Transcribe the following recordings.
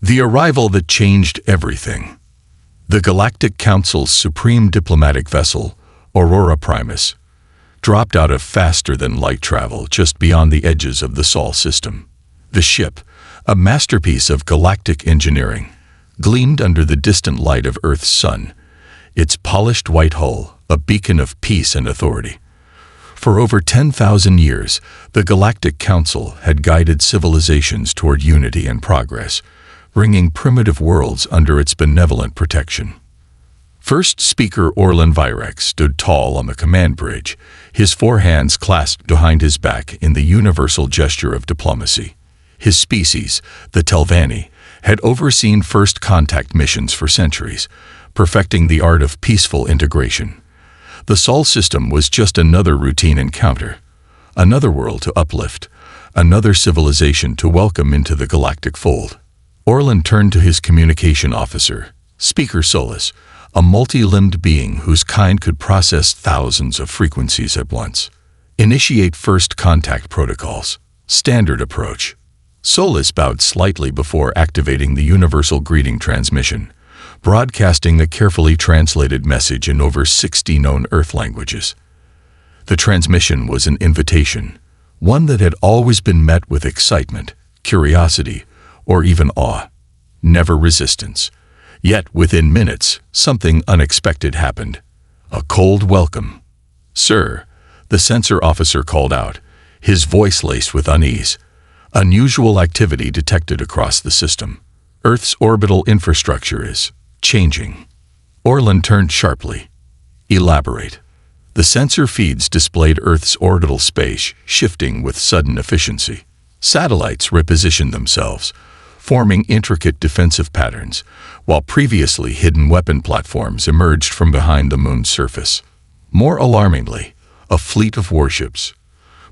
The arrival that changed everything. The Galactic Council's supreme diplomatic vessel, Aurora Primus, dropped out of faster-than-light travel just beyond the edges of the Sol system. The ship, a masterpiece of galactic engineering, gleamed under the distant light of Earth's sun, its polished white hull a beacon of peace and authority. For over 10,000 years, the Galactic Council had guided civilizations toward unity and progress, bringing primitive worlds under its benevolent protection. First Speaker Orlan Virex stood tall on the command bridge, his four hands clasped behind his back in the universal gesture of diplomacy. His species, the Telvanni, had overseen first contact missions for centuries, perfecting the art of peaceful integration. The Sol system was just another routine encounter, another world to uplift, another civilization to welcome into the galactic fold. Orlan turned to his communication officer, Speaker Solus, a multi-limbed being whose kind could process thousands of frequencies at once. Initiate first contact protocols. Standard approach. Solus bowed slightly before activating the universal greeting transmission, broadcasting a carefully translated message in over 60 known Earth languages. The transmission was an invitation, one that had always been met with excitement, curiosity, or even awe, never resistance. Yet, within minutes, something unexpected happened. A cold welcome. "Sir," the sensor officer called out, his voice laced with unease. Unusual activity detected across the system. Earth's orbital infrastructure is changing. Orlan turned sharply. Elaborate. The sensor feeds displayed Earth's orbital space, shifting with sudden efficiency. Satellites repositioned themselves, forming intricate defensive patterns, while previously hidden weapon platforms emerged from behind the moon's surface. More alarmingly, a fleet of warships,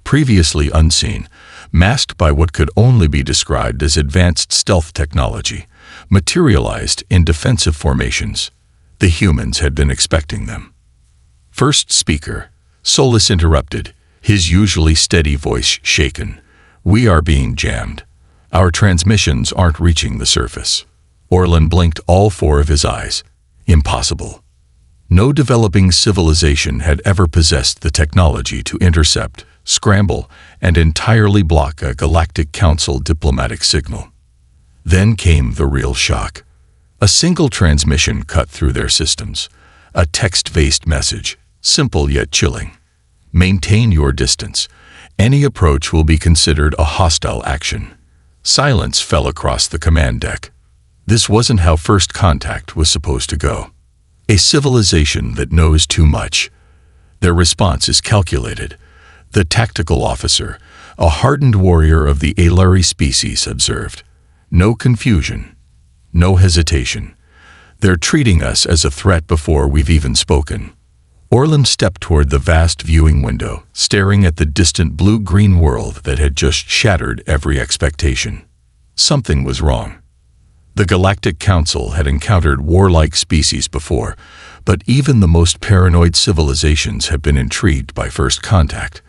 previously unseen, masked by what could only be described as advanced stealth technology, materialized in defensive formations. The humans had been expecting them. First Speaker, Solus interrupted, his usually steady voice shaken. "We are being jammed. Our transmissions aren't reaching the surface." Orlan blinked all four of his eyes. Impossible. No developing civilization had ever possessed the technology to intercept, scramble, and entirely block a Galactic Council diplomatic signal. Then came the real shock. A single transmission cut through their systems. A text-based message, simple yet chilling. "Maintain your distance. Any approach will be considered a hostile action." Silence fell across the command deck. This wasn't how first contact was supposed to go. A civilization that knows too much. Their response is calculated. The tactical officer, a hardened warrior of the Alari species, observed. No confusion. No hesitation. They're treating us as a threat before we've even spoken. Orlan stepped toward the vast viewing window, staring at the distant blue-green world that had just shattered every expectation. Something was wrong. The Galactic Council had encountered warlike species before, but even the most paranoid civilizations had been intrigued by first contact.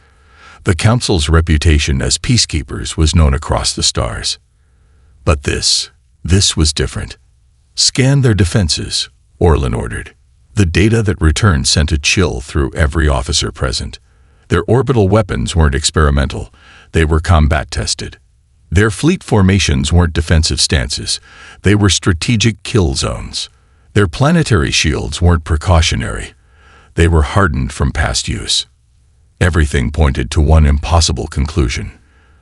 The Council's reputation as peacekeepers was known across the stars. But this was different. "Scan their defenses," Orlan ordered. The data that returned sent a chill through every officer present. Their orbital weapons weren't experimental, they were combat-tested. Their fleet formations weren't defensive stances, they were strategic kill zones. Their planetary shields weren't precautionary, they were hardened from past use. Everything pointed to one impossible conclusion.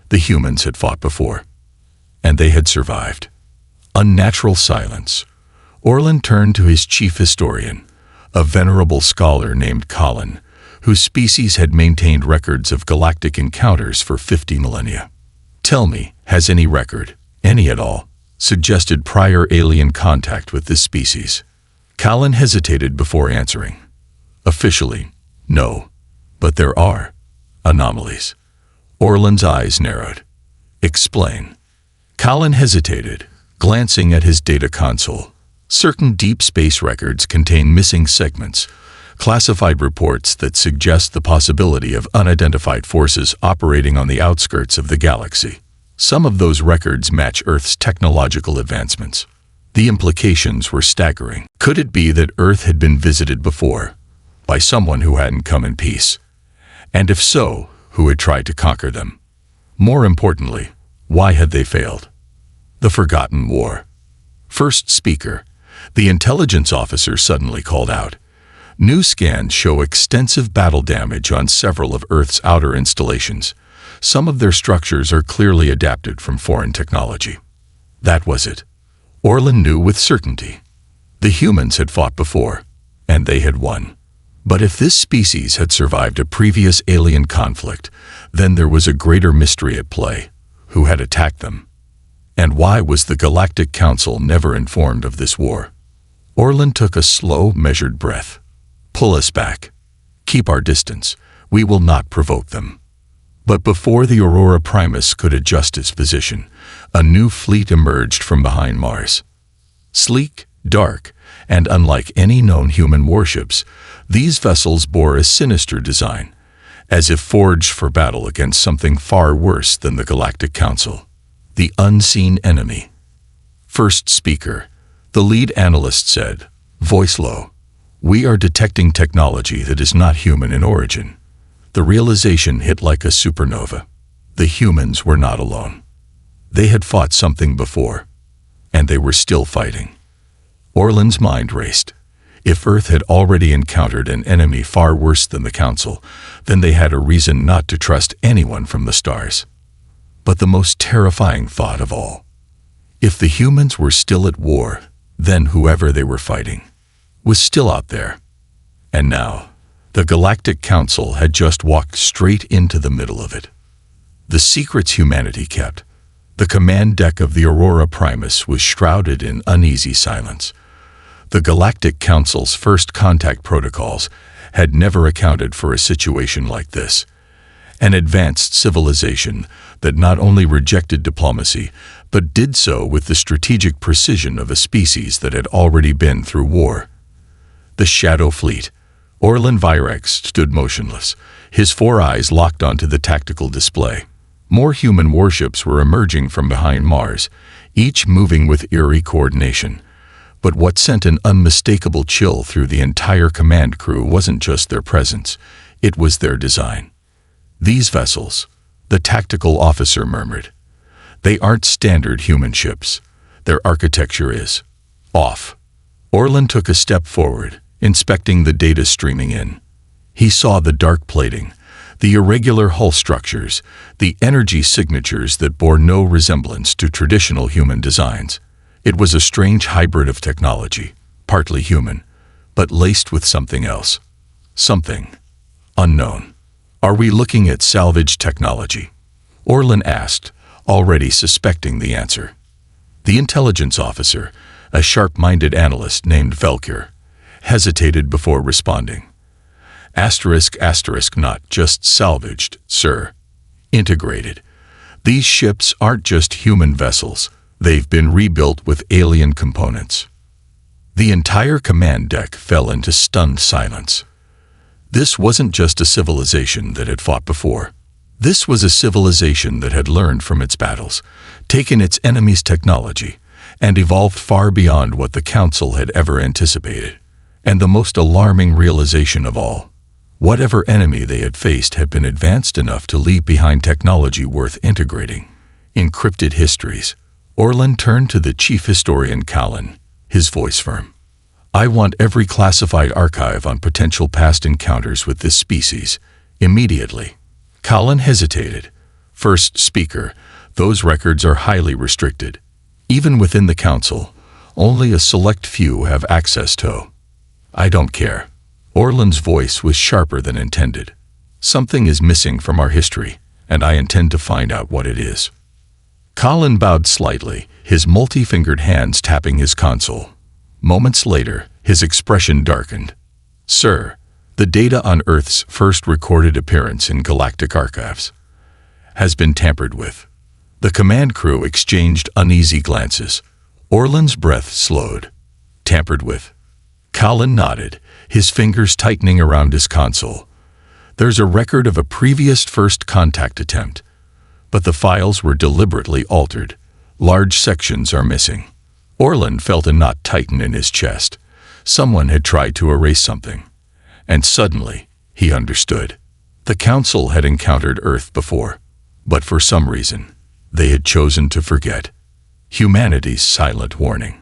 The humans had fought before, and they had survived. Unnatural silence. Orlan turned to his chief historian, a venerable scholar named Colin, whose species had maintained records of galactic encounters for 50 millennia. "Tell me, has any record, any at all, suggested prior alien contact with this species?" Colin hesitated before answering. "Officially, no, but there are anomalies." Orlan's eyes narrowed. "Explain." Colin hesitated, glancing at his data console. Certain deep space records contain missing segments, classified reports that suggest the possibility of unidentified forces operating on the outskirts of the galaxy. Some of those records match Earth's technological advancements. The implications were staggering. Could it be that Earth had been visited before, by someone who hadn't come in peace? And if so, who had tried to conquer them? More importantly, why had they failed? The Forgotten War. First speaker. The intelligence officer suddenly called out. New scans show extensive battle damage on several of Earth's outer installations. Some of their structures are clearly adapted from foreign technology. That was it. Orlan knew with certainty. The humans had fought before, and they had won. But if this species had survived a previous alien conflict, then there was a greater mystery at play. Who had attacked them? And why was the Galactic Council never informed of this war? Orlan took a slow, measured breath. Pull us back. Keep our distance. We will not provoke them. But before the Aurora Primus could adjust its position, a new fleet emerged from behind Mars. Sleek, dark, and unlike any known human warships, these vessels bore a sinister design, as if forged for battle against something far worse than the Galactic Council, the unseen enemy. First speaker, the lead analyst said, voice low, "We are detecting technology that is not human in origin." The realization hit like a supernova. The humans were not alone. They had fought something before, and they were still fighting. Orlan's mind raced. If Earth had already encountered an enemy far worse than the Council, then they had a reason not to trust anyone from the stars. But the most terrifying thought of all, if the humans were still at war, then whoever they were fighting was still out there. And now, the Galactic Council had just walked straight into the middle of it. The secrets humanity kept. The command deck of the Aurora Primus was shrouded in uneasy silence. The Galactic Council's first contact protocols had never accounted for a situation like this. An advanced civilization that not only rejected diplomacy, but did so with the strategic precision of a species that had already been through war. The Shadow Fleet. Orlan Virex stood motionless, his four eyes locked onto the tactical display. More human warships were emerging from behind Mars, each moving with eerie coordination. But what sent an unmistakable chill through the entire command crew wasn't just their presence, it was their design. These vessels, the tactical officer murmured, they aren't standard human ships. Their architecture is off. Orlan took a step forward, inspecting the data streaming in. He saw the dark plating, the irregular hull structures, the energy signatures that bore no resemblance to traditional human designs. It was a strange hybrid of technology, partly human, but laced with something else. Something unknown. Are we looking at salvage technology? Orlan asked, already suspecting the answer. The intelligence officer, a sharp-minded analyst named Velkir, hesitated before responding. ***, not just salvaged, sir. Integrated. These ships aren't just human vessels. They've been rebuilt with alien components. The entire command deck fell into stunned silence. This wasn't just a civilization that had fought before. This was a civilization that had learned from its battles, taken its enemy's technology, and evolved far beyond what the Council had ever anticipated. And the most alarming realization of all, whatever enemy they had faced had been advanced enough to leave behind technology worth integrating. Encrypted histories. Orlan turned to the chief historian Callan, his voice firm. "I want every classified archive on potential past encounters with this species, immediately." Callan hesitated. First speaker, those records are highly restricted. Even within the Council, only a select few have access to. "I don't care." Orlan's voice was sharper than intended. "Something is missing from our history, and I intend to find out what it is." Colin bowed slightly, his multi-fingered hands tapping his console. Moments later, his expression darkened. "Sir, the data on Earth's first recorded appearance in galactic archives has been tampered with." The command crew exchanged uneasy glances. Orlan's breath slowed. "Tampered with?" Colin nodded, his fingers tightening around his console. "There's a record of a previous first contact attempt, But the files were deliberately altered. Large sections are missing. Orlan felt a knot tighten in his chest. Someone had tried to erase something. And suddenly, he understood. The Council had encountered Earth before, but for some reason, they had chosen to forget. Humanity's silent warning.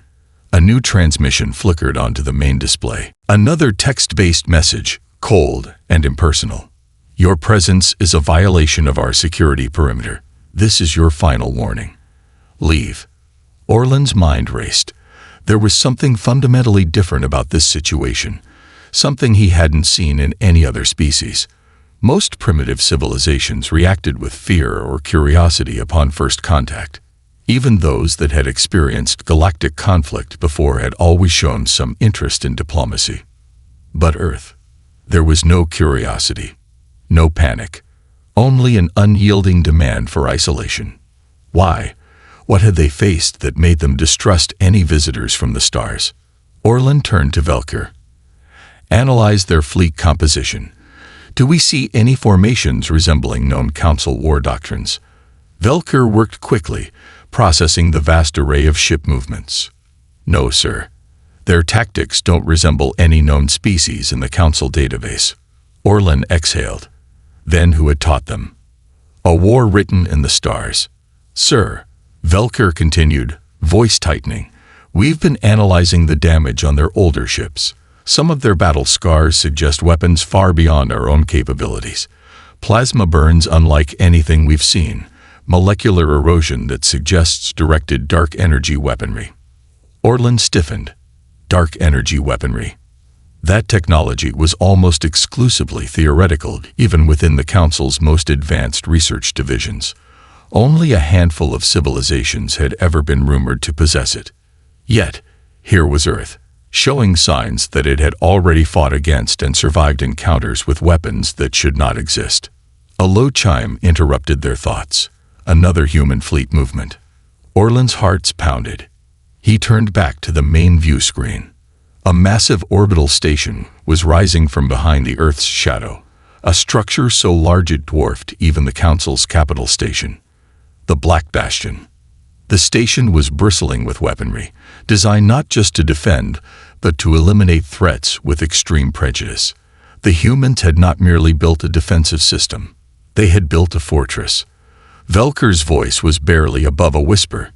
A new transmission flickered onto the main display. Another text-based message, cold and impersonal. Your presence is a violation of our security perimeter. This is your final warning. Leave. Orlan's mind raced. There was something fundamentally different about this situation, something he hadn't seen in any other species. Most primitive civilizations reacted with fear or curiosity upon first contact. Even those that had experienced galactic conflict before had always shown some interest in diplomacy. But Earth, there was no curiosity, no panic, only an unyielding demand for isolation. Why? What had they faced that made them distrust any visitors from the stars? Orlan turned to Velker. Analyze their fleet composition. Do we see any formations resembling known Council war doctrines? Velker worked quickly, processing the vast array of ship movements. No, sir. Their tactics don't resemble any known species in the Council database. Orlan exhaled. Then who had taught them? A war written in the stars. Sir, Velker continued, voice tightening, we've been analyzing the damage on their older ships. Some of their battle scars suggest weapons far beyond our own capabilities. Plasma burns unlike anything we've seen. Molecular erosion that suggests directed dark energy weaponry. Orlan stiffened. Dark energy weaponry. That technology was almost exclusively theoretical, even within the Council's most advanced research divisions. Only a handful of civilizations had ever been rumored to possess it. Yet, here was Earth, showing signs that it had already fought against and survived encounters with weapons that should not exist. A low chime interrupted their thoughts. Another human fleet movement. Orlan's heart pounded. He turned back to the main view screen. A massive orbital station was rising from behind the Earth's shadow, a structure so large it dwarfed even the Council's capital station. The Black Bastion. The station was bristling with weaponry, designed not just to defend, but to eliminate threats with extreme prejudice. The humans had not merely built a defensive system. They had built a fortress. Velker's voice was barely above a whisper.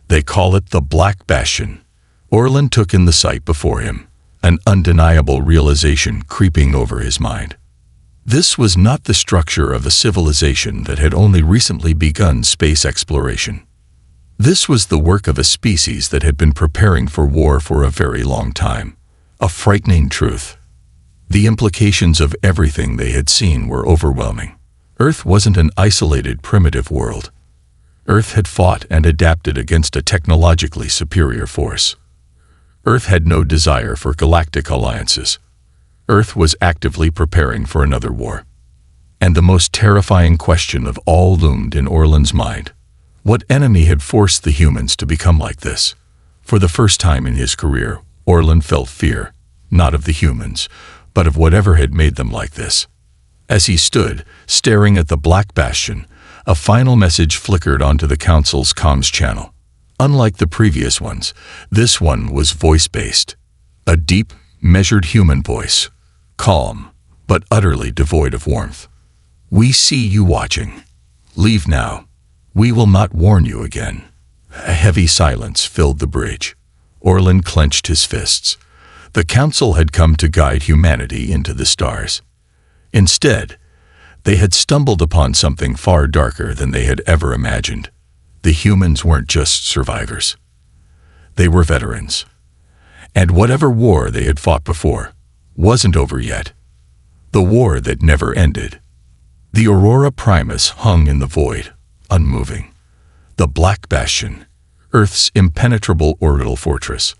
They call it the Black Bastion. Orlan took in the sight before him, an undeniable realization creeping over his mind. This was not the structure of a civilization that had only recently begun space exploration. This was the work of a species that had been preparing for war for a very long time. A frightening truth. The implications of everything they had seen were overwhelming. Earth wasn't an isolated primitive world. Earth had fought and adapted against a technologically superior force. Earth had no desire for galactic alliances. Earth was actively preparing for another war. And the most terrifying question of all loomed in Orlan's mind. What enemy had forced the humans to become like this? For the first time in his career, Orlan felt fear, not of the humans, but of whatever had made them like this. As he stood, staring at the Black Bastion, a final message flickered onto the Council's comms channel. Unlike the previous ones, this one was voice-based. A deep, measured human voice. Calm, but utterly devoid of warmth. We see you watching. Leave now. We will not warn you again. A heavy silence filled the bridge. Orlan clenched his fists. The Council had come to guide humanity into the stars. Instead, they had stumbled upon something far darker than they had ever imagined. The humans weren't just survivors. They were veterans. And whatever war they had fought before wasn't over yet. The war that never ended. The Aurora Primus hung in the void, unmoving. The Black Bastion, Earth's impenetrable orbital fortress,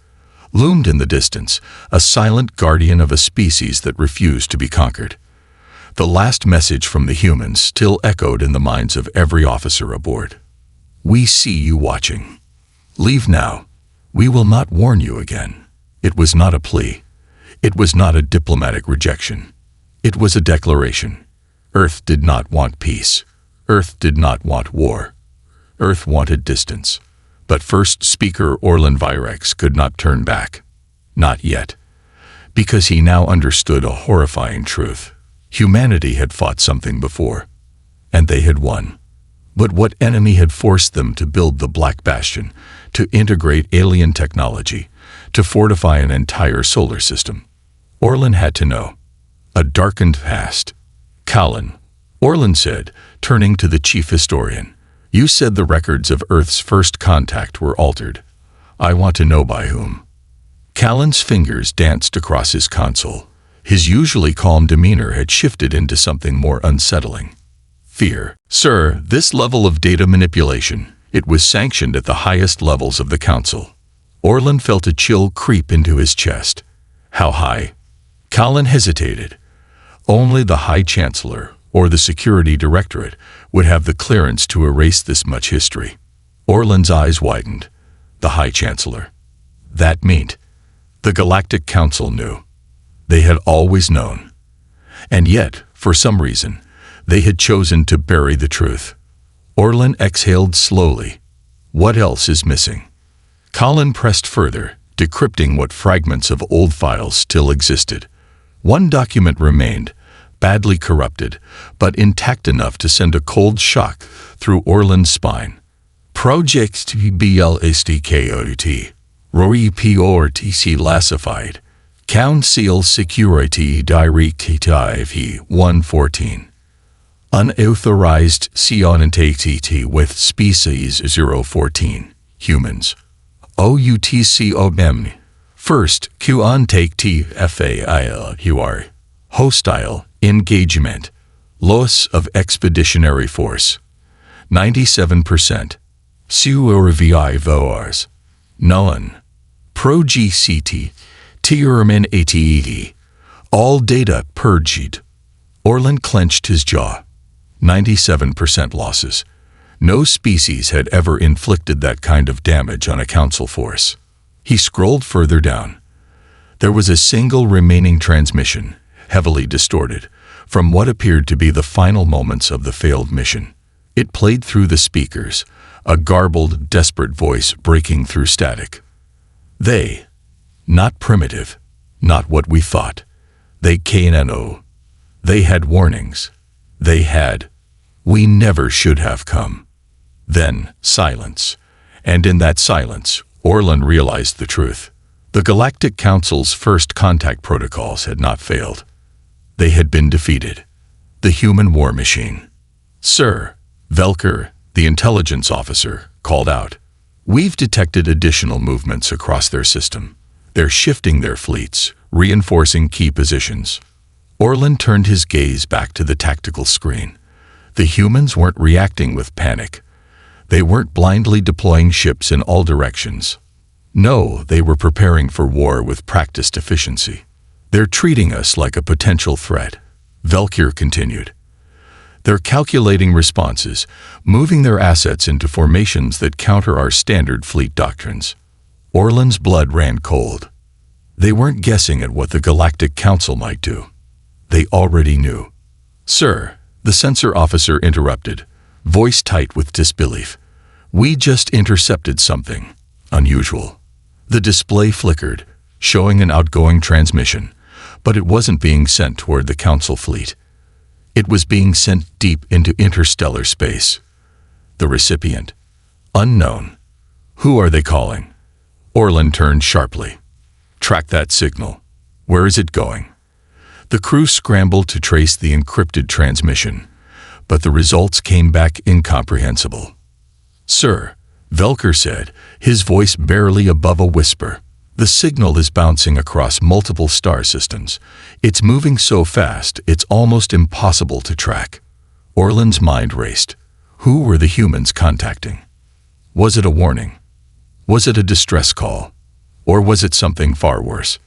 loomed in the distance, a silent guardian of a species that refused to be conquered. The last message from the humans still echoed in the minds of every officer aboard. We see you watching. Leave now. We will not warn you again. It was not a plea. It was not a diplomatic rejection. It was a declaration. Earth did not want peace. Earth did not want war. Earth wanted distance. But first speaker Orlan Virex could not turn back. Not yet. Because he now understood a horrifying truth. Humanity had fought something before. And they had won. But what enemy had forced them to build the Black Bastion, to integrate alien technology, to fortify an entire solar system? Orlan had to know. A darkened past. Colin, Orlan said, turning to the chief historian, you said the records of Earth's first contact were altered. I want to know by whom. Colin's fingers danced across his console. His usually calm demeanor had shifted into something more unsettling. Fear. Sir, this level of data manipulation, it was sanctioned at the highest levels of the Council. Orlan felt a chill creep into his chest. How high? Colin hesitated. Only the High Chancellor, or the Security Directorate, would have the clearance to erase this much history. Orlan's eyes widened. The High Chancellor. That meant the Galactic Council knew. They had always known. And yet, for some reason, they had chosen to bury the truth. Orlan exhaled slowly. What else is missing? Colin pressed further, decrypting what fragments of old files still existed. One document remained, badly corrupted, but intact enough to send a cold shock through Orlan's spine. Project BLSTKOT, Rory PORTC classified, Council Security Directive 114. Unauthorized contact with species 014, humans. OUTCOMM. First, contact FAIL, hostile engagement. Loss of expeditionary force. 97%. Survivors. None. Pro-GCT. Tierman ATED. All data purged. Orlan clenched his jaw. 97% losses. No species had ever inflicted that kind of damage on a council force. He scrolled further down. There was a single remaining transmission, heavily distorted, from what appeared to be the final moments of the failed mission. It played through the speakers, a garbled, desperate voice breaking through static. They, not primitive, not what we thought. They KNO. They had warnings. They had. We never should have come. Then, silence. And in that silence, Orlan realized the truth. The Galactic Council's first contact protocols had not failed. They had been defeated. The human war machine. Sir, Velker, the intelligence officer, called out. We've detected additional movements across their system. They're shifting their fleets, reinforcing key positions. Orlan turned his gaze back to the tactical screen. The humans weren't reacting with panic. They weren't blindly deploying ships in all directions. No, they were preparing for war with practiced efficiency. They're treating us like a potential threat, Velker continued. They're calculating responses, moving their assets into formations that counter our standard fleet doctrines. Orlan's blood ran cold. They weren't guessing at what the Galactic Council might do. They already knew. Sir, the sensor officer interrupted, voice tight with disbelief. We just intercepted something unusual. The display flickered, showing an outgoing transmission, but it wasn't being sent toward the Council fleet. It was being sent deep into interstellar space. The recipient, unknown. Who are they calling? Orlan turned sharply. Track that signal. Where is it going? The crew scrambled to trace the encrypted transmission, but the results came back incomprehensible. Sir, Velker said, his voice barely above a whisper. The signal is bouncing across multiple star systems. It's moving so fast, it's almost impossible to track. Orlan's mind raced. Who were the humans contacting? Was it a warning? Was it a distress call? Or was it something far worse?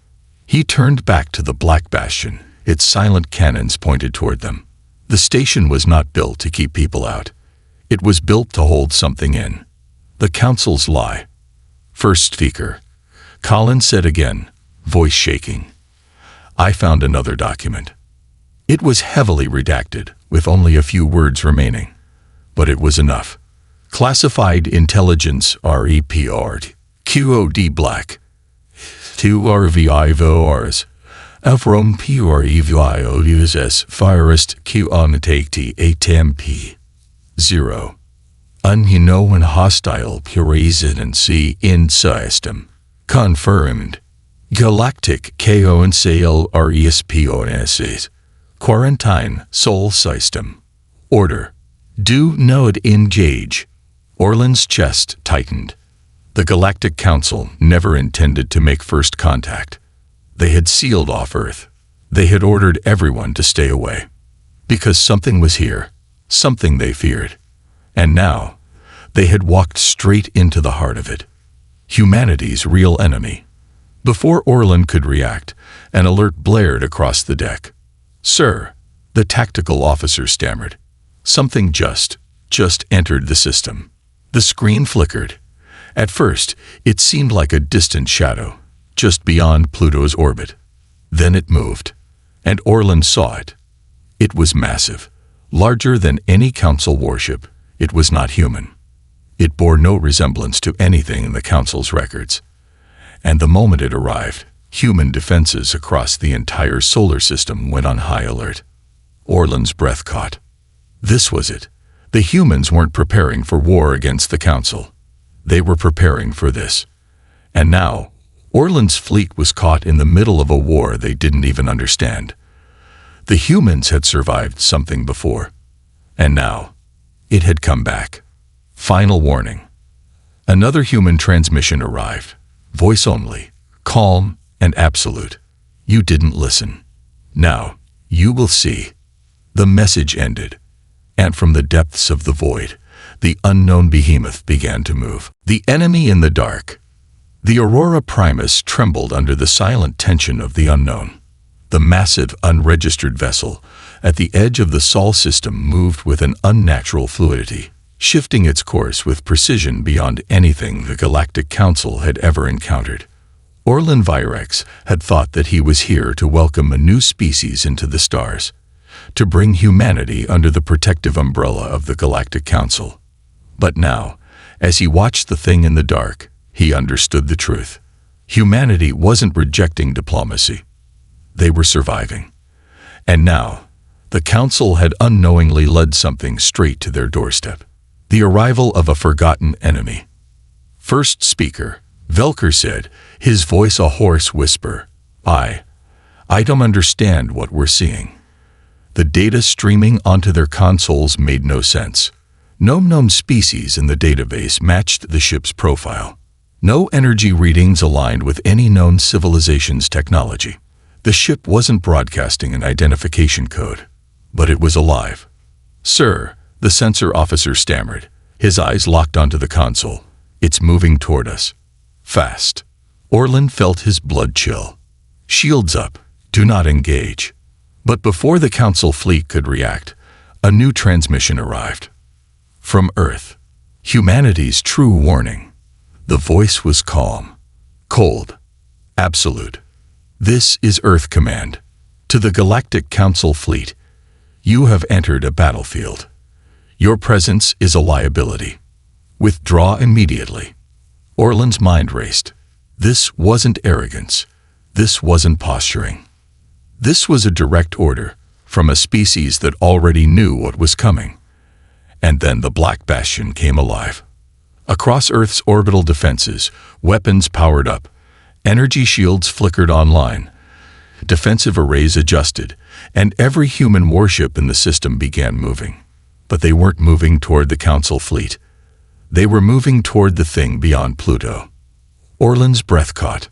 He turned back to the Black Bastion, its silent cannons pointed toward them. The station was not built to keep people out. It was built to hold something in. The Council's lie. First speaker. Colin said again, voice shaking. I found another document. It was heavily redacted, with only a few words remaining. but it was enough. Classified Intelligence REPRD QOD Black 2 RVIVORs Avrom PREVIOUSS Firest Q on take ATMP 0 Unknown hostile presence in system confirmed. Galactic Council RESPONSs Quarantine Sol System Order Do not engage. Orlan's chest tightened. The Galactic Council never intended to make first contact. They had sealed off Earth. They had ordered everyone to stay away. Because something was here, something they feared. And now, they had walked straight into the heart of it. Humanity's real enemy. Before Orlan could react, an alert blared across the deck. "Sir," the tactical officer stammered. Something just entered the system. The screen flickered. At first, it seemed like a distant shadow, just beyond Pluto's orbit. Then it moved, and Orlan saw it. It was massive, larger than any Council warship. It was not human. It bore no resemblance to anything in the Council's records. And the moment it arrived, human defenses across the entire solar system went on high alert. Orlan's breath caught. This was it. The humans weren't preparing for war against the Council. They were preparing for this. And now, Orlan's fleet was caught in the middle of a war they didn't even understand. The humans had survived something before. And now, it had come back. Final warning. Another human transmission arrived. Voice only, calm and absolute. You didn't listen. Now, you will see. The message ended. And from the depths of the void, the unknown behemoth began to move. The enemy in the dark. The Aurora Primus trembled under the silent tension of the unknown. The massive, unregistered vessel at the edge of the Sol system moved with an unnatural fluidity, shifting its course with precision beyond anything the Galactic Council had ever encountered. Orlan Virex had thought that he was here to welcome a new species into the stars, to bring humanity under the protective umbrella of the Galactic Council. But now, as he watched the thing in the dark, he understood the truth. Humanity wasn't rejecting diplomacy. They were surviving. And now, the Council had unknowingly led something straight to their doorstep. The arrival of a forgotten enemy. First speaker, Velker said, his voice a hoarse whisper. I don't understand what we're seeing." The data streaming onto their consoles made no sense. No known species in the database matched the ship's profile. No energy readings aligned with any known civilization's technology. The ship wasn't broadcasting an identification code, but it was alive. "Sir," the sensor officer stammered, his eyes locked onto the console. "It's moving toward us. Fast." Orlan felt his blood chill. "Shields up. Do not engage." But before the Council fleet could react, a new transmission arrived. From Earth, humanity's true warning. The voice was calm, cold, absolute. "This is Earth Command. To the Galactic Council fleet, you have entered a battlefield. Your presence is a liability. Withdraw immediately." Orlan's mind raced. This wasn't arrogance. This wasn't posturing. This was a direct order from a species that already knew what was coming. And then the Black Bastion came alive. Across Earth's orbital defenses, weapons powered up, energy shields flickered online, defensive arrays adjusted, and every human warship in the system began moving. But they weren't moving toward the Council fleet. They were moving toward the thing beyond Pluto. Orlan's breath caught.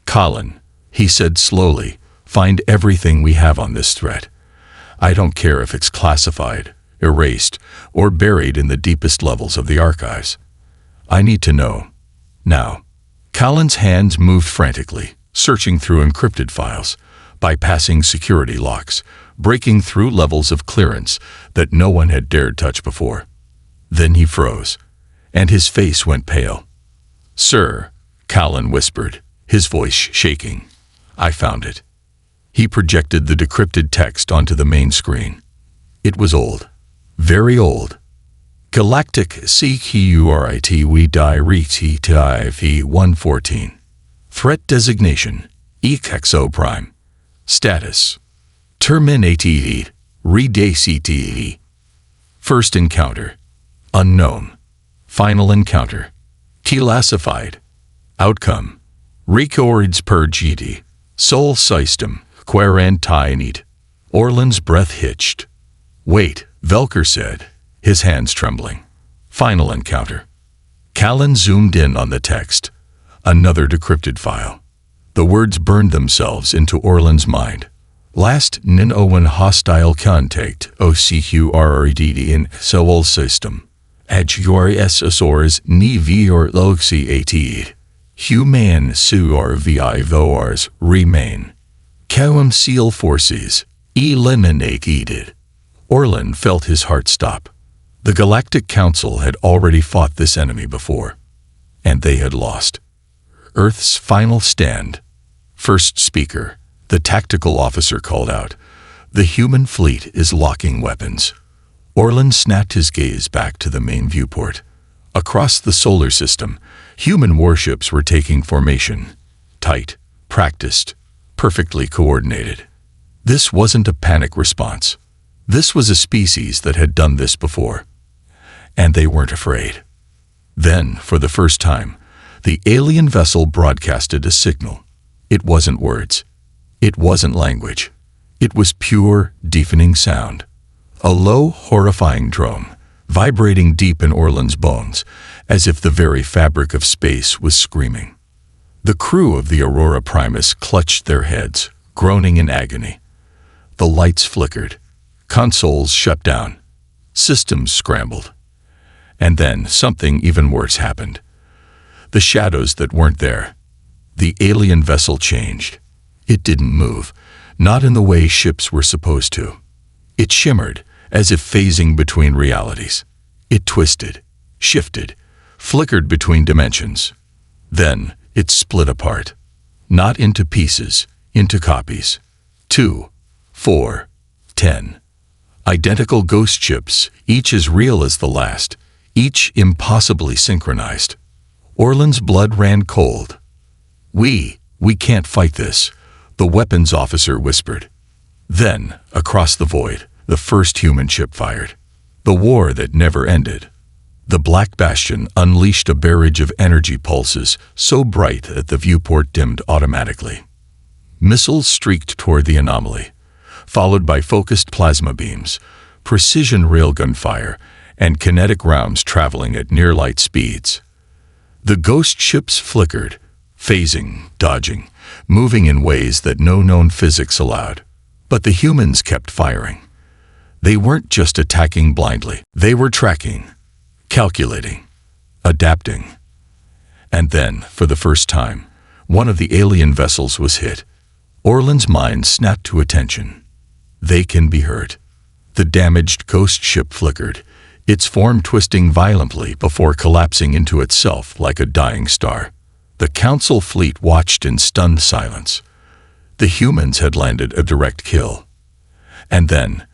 "Colin," he said slowly, "find everything we have on this threat. I don't care if it's classified, erased, or buried in the deepest levels of the archives. I need to know. Now." Colin's hands moved frantically, searching through encrypted files, bypassing security locks, breaking through levels of clearance that no one had dared touch before. Then he froze, and his face went pale. "Sir," Colin whispered, his voice shaking, "I found it." He projected the decrypted text onto the main screen. It was old, very old. Galactic Council 114. Threat designation EXO Prime. Status Terminated. Redacted. First encounter unknown. Final encounter classified. Outcome records per GD. Soul system quarantined. Orlan's breath hitched. Wait, Velker said, his hands trembling. Final encounter. Callan zoomed in on the text. Another decrypted file. The words burned themselves into Orlan's mind. Last nin Owen hostile contact OCQRED in Soul system. Adjures Azores ni vior loxiated. Human suor vi voars remain. Coum seal forces. Eliminated. Orlan felt his heart stop. The Galactic Council had already fought this enemy before, and they had lost. Earth's final stand. First speaker, the tactical officer called out, "The human fleet is locking weapons." Orlan snapped his gaze back to the main viewport. Across the solar system, human warships were taking formation. Tight, practiced, perfectly coordinated. This wasn't a panic response. This was a species that had done this before. And they weren't afraid. Then, for the first time, the alien vessel broadcasted a signal. It wasn't words. It wasn't language. It was pure, deafening sound. A low, horrifying drone, vibrating deep in Orlan's bones, as if the very fabric of space was screaming. The crew of the Aurora Primus clutched their heads, groaning in agony. The lights flickered. Consoles shut down. Systems scrambled. And then something even worse happened. The shadows that weren't there. The alien vessel changed. It didn't move, not in the way ships were supposed to. It shimmered, as if phasing between realities. It twisted, shifted, flickered between dimensions. Then it split apart. Not into pieces, into copies. 2, 4, 10. Identical ghost ships, each as real as the last, each impossibly synchronized. Orlan's blood ran cold. We can't fight this," the weapons officer whispered. Then, across the void, the first human ship fired. The war that never ended. The Black Bastion unleashed a barrage of energy pulses so bright that the viewport dimmed automatically. Missiles streaked toward the anomaly, followed by focused plasma beams, precision railgun fire, and kinetic rounds traveling at near-light speeds. The ghost ships flickered, phasing, dodging, moving in ways that no known physics allowed. But the humans kept firing. They weren't just attacking blindly. They were tracking, calculating, adapting. And then, for the first time, one of the alien vessels was hit. Orlan's mind snapped to attention. They can be hurt. The damaged ghost ship flickered, its form twisting violently before collapsing into itself like a dying star. The Council fleet watched in stunned silence. The humans had landed a direct kill. And then,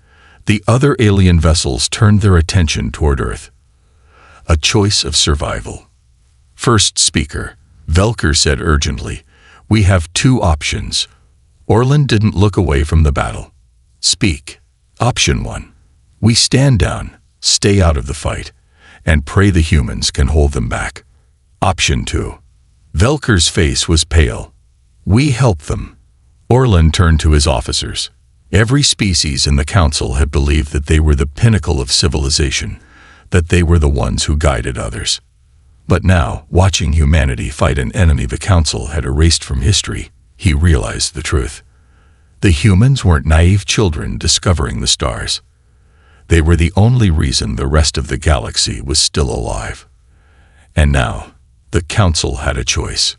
the other alien vessels turned their attention toward Earth. A choice of survival. First speaker, Velker said urgently, "We have two options." Orlan didn't look away from the battle. "Speak." Option 1. We stand down, stay out of the fight, and pray the humans can hold them back. Option 2. Velker's face was pale. We help them. Orlan turned to his officers. Every species in the Council had believed that they were the pinnacle of civilization, that they were the ones who guided others. But now, watching humanity fight an enemy the Council had erased from history, he realized the truth. The humans weren't naive children discovering the stars. They were the only reason the rest of the galaxy was still alive. And now, the Council had a choice.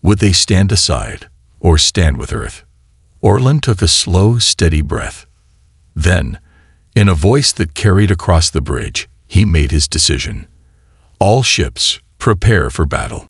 Would they stand aside, or stand with Earth? Orlan took a slow, steady breath. Then, in a voice that carried across the bridge, he made his decision. All ships, prepare for battle.